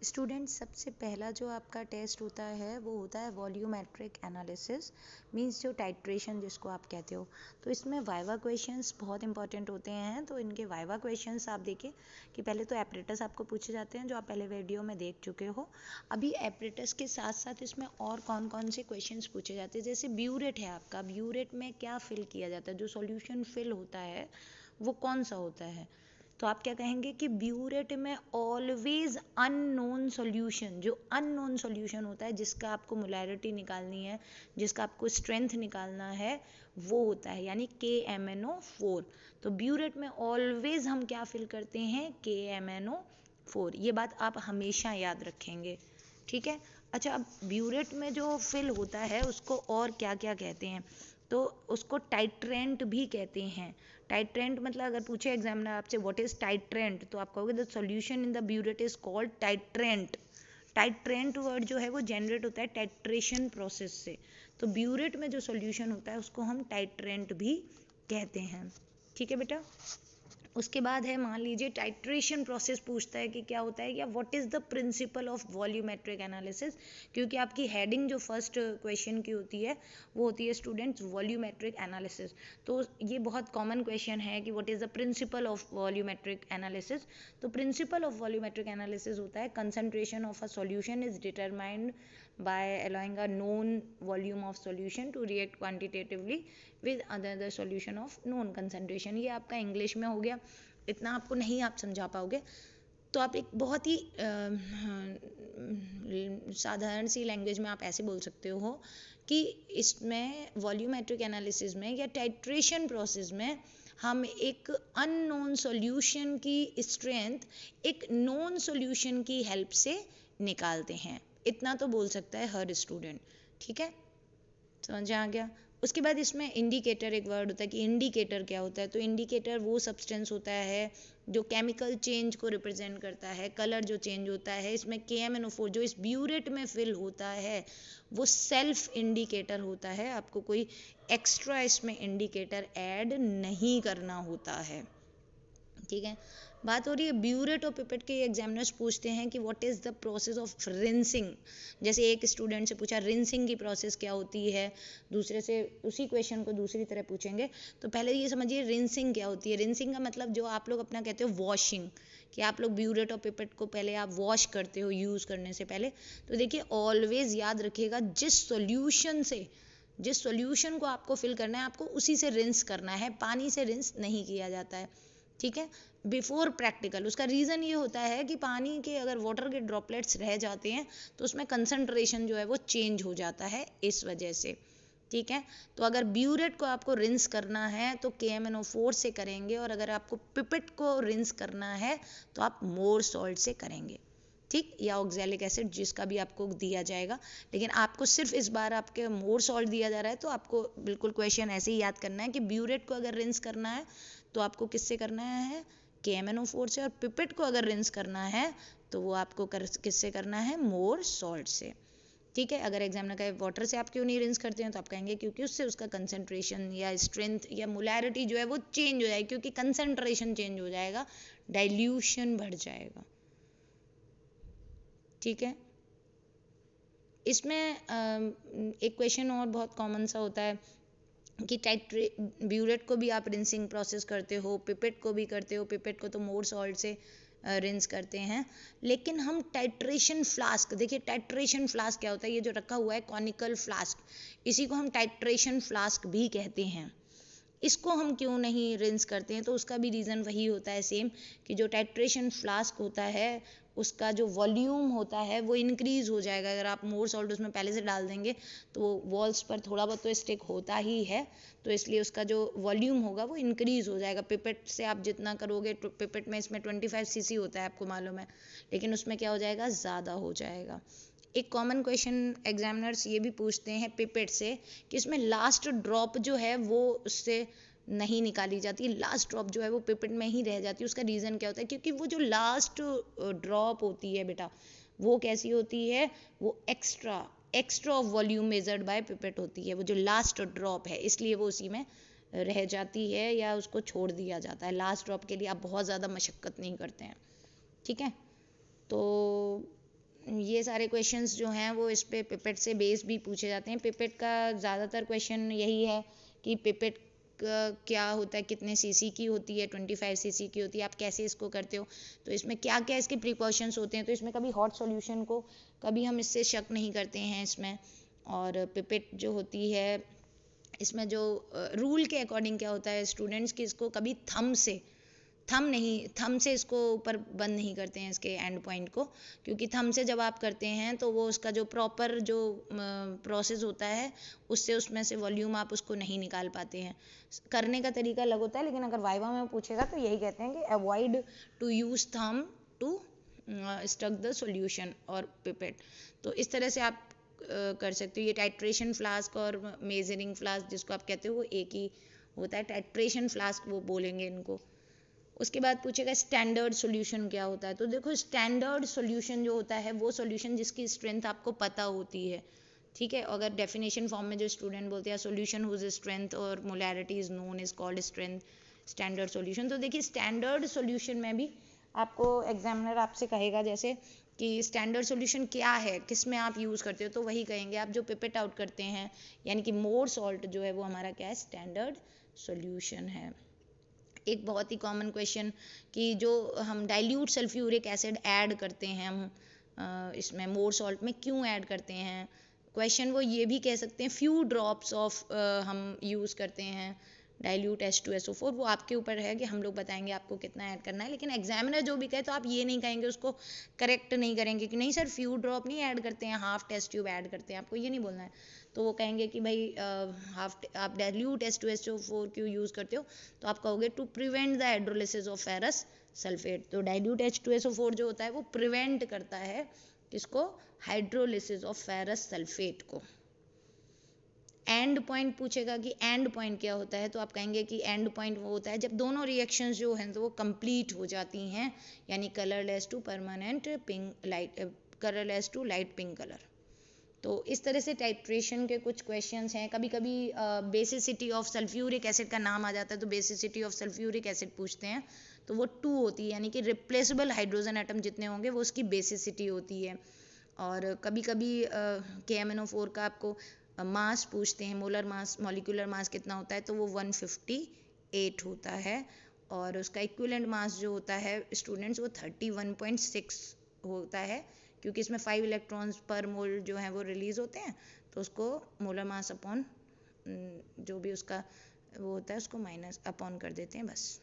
Student सबसे पहला जो आपका टेस्ट होता है वो होता है वॉल्यूमेट्रिक एनालिसिस, मींस जो टाइट्रेशन जिसको आप कहते हो। तो इसमें वाइवा क्वेश्चंस बहुत इंपॉर्टेंट होते हैं। तो इनके वाइवा क्वेश्चंस आप देखिए कि पहले तो एपरेटस आपको पूछे जाते हैं जो आप पहले वीडियो में देख चुके हो। अभी एपरेटस के साथ साथ इसमें और कौन कौन से क्वेश्चंस पूछे जाते हैं, जैसे ब्यूरेट है आपका, ब्यूरेट में क्या फिल किया जाता है, जो सॉल्यूशन फिल होता है वो कौन सा होता है। तो आप क्या कहेंगे कि ब्यूरेट में ऑलवेज अननोन सॉल्यूशन, जो अननोन सॉल्यूशन होता है जिसका आपको मोलैरिटी निकालनी है, जिसका आपको स्ट्रेंथ निकालना है, वो होता है यानी KMnO4। तो ब्यूरेट में ऑलवेज हम क्या फिल करते हैं, KMnO4। ये बात आप हमेशा याद रखेंगे, ठीक है। अच्छा, अब ब्यूरेट में जो फिल होता है उसको और क्या क्या कहते हैं, तो उसको टाइट्रेंट भी कहते हैं। टाइट्रेंट मतलब अगर पूछे एग्जामिनर आपसे व्हाट इज टाइट्रेंट, तो आप कहोगे the solution in the burette is called titrant. Titrant word जो है वो जनरेट होता है टाइट्रेशन प्रोसेस से। तो ब्यूरेट में जो सॉल्यूशन होता है उसको हम टाइट्रेंट भी कहते हैं, ठीक है बेटा। उसके बाद है, मान लीजिए टाइट्रेशन प्रोसेस पूछता है कि क्या होता है, या what is the principle of volumetric analysis, क्योंकि आपकी हेडिंग जो फर्स्ट क्वेश्चन की होती है वो होती है स्टूडेंट्स वॉल्यूमेट्रिक एनालिसिस। तो ये बहुत कॉमन क्वेश्चन है कि what is the principle of volumetric analysis. तो प्रिंसिपल ऑफ वॉल्यूमेट्रिक एनालिसिस होता है concentration of a solution is determined by allowing a known volume of solution to react quantitatively with other solution of known concentration। ये आपका English में हो गया, इतना आपको नहीं आप समझा पाओगे। तो आप एक बहुत ही साधारण सी लैंग्वेज में आप ऐसे बोल सकते हो कि इसमें वॉल्यूमेट्रिक एनालिसिस में या टाइट्रेशन प्रोसेस में हम एक अननोन सॉल्यूशन की स्ट्रेंथ एक नोन सॉल्यूशन की हेल्प से निकालते हैं। इतना तो बोल सकता है हर स्टूडेंट, ठीक है, समझ आ गया। उसके बाद इसमें इंडिकेटर एक वर्ड होता है कि इंडिकेटर क्या होता है। तो इंडिकेटर वो सब्सटेंस होता है जो केमिकल चेंज को रिप्रेजेंट करता है, कलर जो चेंज होता है। इसमें KMnO4 जो इस ब्यूरेट में फिल होता है वो सेल्फ इंडिकेटर होता है, आपको कोई एक्स्ट्रा इसमें इंडिकेटर ऐड नहीं करना होता है, ठीक है। बात हो रही है ब्यूरेट और पिपेट के। एग्जामिनर्स पूछते हैं कि what is the process of rinsing. जैसे एक स्टूडेंट से पूछा रिंसिंग की प्रोसेस क्या होती है, दूसरे से उसी क्वेश्चन को दूसरी तरह पूछेंगे। तो पहले ये समझिए रिंसिंग क्या होती है। रिंसिंग का मतलब जो आप लोग अपना कहते हो वॉशिंग, कि आप लोग ब्यूरेट और पिपेट को पहले आप वॉश करते हो यूज़ करने से पहले। तो देखिए ऑलवेज याद रखिएगा जिस सॉल्यूशन को आपको फिल करना है आपको उसी से रिंस करना है, पानी से रिंस नहीं किया जाता है, ठीक है, बिफोर प्रैक्टिकल। उसका रीज़न ये होता है कि पानी के अगर वाटर के ड्रॉपलेट्स रह जाते हैं तो उसमें कंसंट्रेशन जो है वो चेंज हो जाता है इस वजह से, ठीक है। तो अगर ब्यूरेट को आपको रिंस करना है तो KMnO4 से करेंगे, और अगर आपको पिपेट को रिंस करना है तो आप मोर सॉल्ट से करेंगे, ठीक, या ऑक्सैलिक एसिड जिसका भी आपको दिया जाएगा। लेकिन आपको सिर्फ इस बार आपके मोर सॉल्ट दिया जा रहा है, तो आपको बिल्कुल क्वेश्चन ऐसे ही याद करना है कि ब्यूरेट को अगर रिंस करना है तो आपको किससे करना है, KMnO4 से, और पिपेट को अगर रिंस करना है तो वो आपको किससे करना है, मोर सॉल्ट से, ठीक है। अगर एग्जामिनर कहे वाटर से आप क्यों नहीं रिंस करते हैं तो आप कहेंगे क्योंकि उससे उसका कंसंट्रेशन या स्ट्रेंथ या मोलैरिटी जो है वो चेंज हो जाएगी, क्योंकि कंसंट्रेशन चेंज हो जाएगा, डाइल्यूशन बढ़ जाएगा, ठीक है। इसमें एक क्वेश्चन और बहुत कॉमन सा होता है कि ब्यूरेट को भी आप रिंसिंग प्रोसेस करते हो, पिपेट को भी करते हो, पिपेट को तो मोर सॉल्ट से रिंस करते हैं। लेकिन हम टाइट्रेशन फ्लास्क, देखिए टाइट्रेशन फ्लास्क क्या होता है, ये जो रखा हुआ है कॉनिकल फ्लास्क, इसी को हम टाइट्रेशन फ्लास्क भी कहते हैं। इसको हम क्यों नहीं रिंस करते हैं, तो उसका भी रीज़न वही होता है सेम, कि जो टाइट्रेशन फ्लास्क होता है उसका जो वॉल्यूम होता है वो इंक्रीज़ हो जाएगा। अगर आप मोर सॉल्ट उसमें पहले से डाल देंगे तो वो वॉल्स पर थोड़ा बहुत तो स्टिक होता ही है, तो इसलिए उसका जो वॉल्यूम होगा वो इंक्रीज़ हो जाएगा। पिपेट से आप जितना करोगे, पिपेट में इसमें 25 cc होता है आपको मालूम है, लेकिन उसमें क्या हो जाएगा, ज़्यादा हो जाएगा। एक कॉमन क्वेश्चन एग्जामिनर्स ये भी पूछते हैं पिपेट से कि इसमें लास्ट ड्रॉप जो है वो उससे नहीं निकाली जाती, लास्ट ड्रॉप जो है वो पिपेट में ही रह जाती है। उसका रीज़न क्या होता है, क्योंकि वो जो लास्ट ड्रॉप होती है बेटा वो कैसी होती है, वो extra volume measured by pipette होती है, वो जो लास्ट ड्रॉप है, इसलिए वो उसी में रह जाती है या उसको छोड़ दिया जाता है। लास्ट ड्रॉप के लिए आप बहुत ज़्यादा मशक्क़त नहीं करते हैं, ठीक है। तो ये सारे क्वेश्चंस जो हैं वो इस पे पिपेट से बेस भी पूछे जाते हैं। पिपेट का ज़्यादातर क्वेश्चन यही है कि पिपेट क्या होता है, कितने सीसी की होती है, 25 सीसी की होती है, आप कैसे इसको करते हो, तो इसमें क्या क्या इसके प्रिकॉशंस होते हैं। तो इसमें कभी हॉट सॉल्यूशन को कभी हम इससे शक नहीं करते हैं इसमें। और पिपेट जो होती है इसमें जो रूल के अकॉर्डिंग क्या होता है स्टूडेंट्स की, इसको कभी थम से इसको ऊपर बंद नहीं करते हैं इसके एंड पॉइंट को, क्योंकि थम से जब आप करते हैं तो वो उसका जो प्रॉपर जो प्रोसेस होता है उससे उसमें से वॉल्यूम आप उसको नहीं निकाल पाते हैं। करने का तरीका अलग होता है, लेकिन अगर वाइवा में पूछेगा तो यही कहते हैं कि अवॉइड टू यूज थम टू स्टक द सॉल्यूशन और पिपेट। तो इस तरह से आप कर सकते हो। ये टाइट्रेशन फ्लास्क और मेजरिंग फ्लास्क जिसको आप कहते हो वो एक ही होता है, टाइट्रेशन फ्लास्क वो बोलेंगे इनको। उसके बाद पूछेगा स्टैंडर्ड सॉल्यूशन क्या होता है। तो देखो स्टैंडर्ड सॉल्यूशन जो होता है वो सॉल्यूशन जिसकी स्ट्रेंथ आपको पता होती है, ठीक है। अगर डेफिनेशन फॉर्म में जो स्टूडेंट बोलते हैं सॉल्यूशन हुज स्ट्रेंथ और molarity is known is called strength standard solution. तो देखिए स्टैंडर्ड सॉल्यूशन में भी आपको एग्जामिनर आपसे कहेगा जैसे कि स्टैंडर्ड सॉल्यूशन क्या है, किस में आप यूज़ करते हो, तो वही कहेंगे आप जो पिपेट आउट करते हैं, यानी कि मोर सॉल्ट जो है वो हमारा क्या है, स्टैंडर्ड सॉल्यूशन है। एक बहुत ही कॉमन क्वेश्चन कि जो हम डाइल्यूट सल्फ्यूरिक एसिड ऐड करते हैं हम इसमें मोर सॉल्ट में क्यों ऐड करते हैं, क्वेश्चन वो ये भी कह सकते हैं फ्यू ड्रॉप्स ऑफ हम यूज़ करते हैं डाइल्यूट H2SO4, वो आपके ऊपर है कि हम लोग बताएंगे आपको कितना ऐड करना है। लेकिन एग्जामिनर जो भी कहे तो आप ये नहीं कहेंगे, उसको करेक्ट नहीं करेंगे कि नहीं सर फ्यू ड्रॉप नहीं ऐड करते हैं, हाफ टेस्ट ट्यूब ऐड करते हैं, आपको ये नहीं बोलना है। तो वो कहेंगे कि भाई आप डाइल्यूट H2SO4 क्यों यूज़ करते हो, तो आप कहोगे to prevent the hydrolysis of ferrous sulphate. तो डाइल्यूट H2SO4 जो होता है वो प्रिवेंट करता है किसको, हाइड्रोलिसिस ऑफ फेरस सल्फेट को। एंड पॉइंट पूछेगा कि एंड पॉइंट क्या होता है, तो आप कहेंगे कि एंड पॉइंट वो होता है जब दोनों रिएक्शंस जो हैं तो वो कंप्लीट हो जाती हैं, यानी colourless to permanent pink light, colourless to light pink colour. तो इस तरह से टाइट्रेशन के कुछ क्वेश्चंस हैं। कभी कभी बेसिसिटी ऑफ सल्फ्यूरिक एसिड का नाम आ जाता है तो बेसिसिटी ऑफ सल्फ्यूरिक एसिड पूछते हैं, तो वो 2 होती है, यानी कि रिप्लेसेबल हाइड्रोजन एटम जितने होंगे वो उसकी बेसिसिटी होती है। और कभी कभी KMnO4 का आपको मास पूछते हैं, मोलर मास, मॉलिक्यूलर मास कितना होता है, तो वो 158 होता है। और उसका इक्विवेलेंट मास जो होता है स्टूडेंट्स वो 31.6 होता है, क्योंकि इसमें 5 इलेक्ट्रॉन्स पर मोल जो है वो रिलीज होते हैं, तो उसको मोलर मास अपॉन जो भी उसका वो होता है उसको माइनस अपॉन कर देते हैं बस।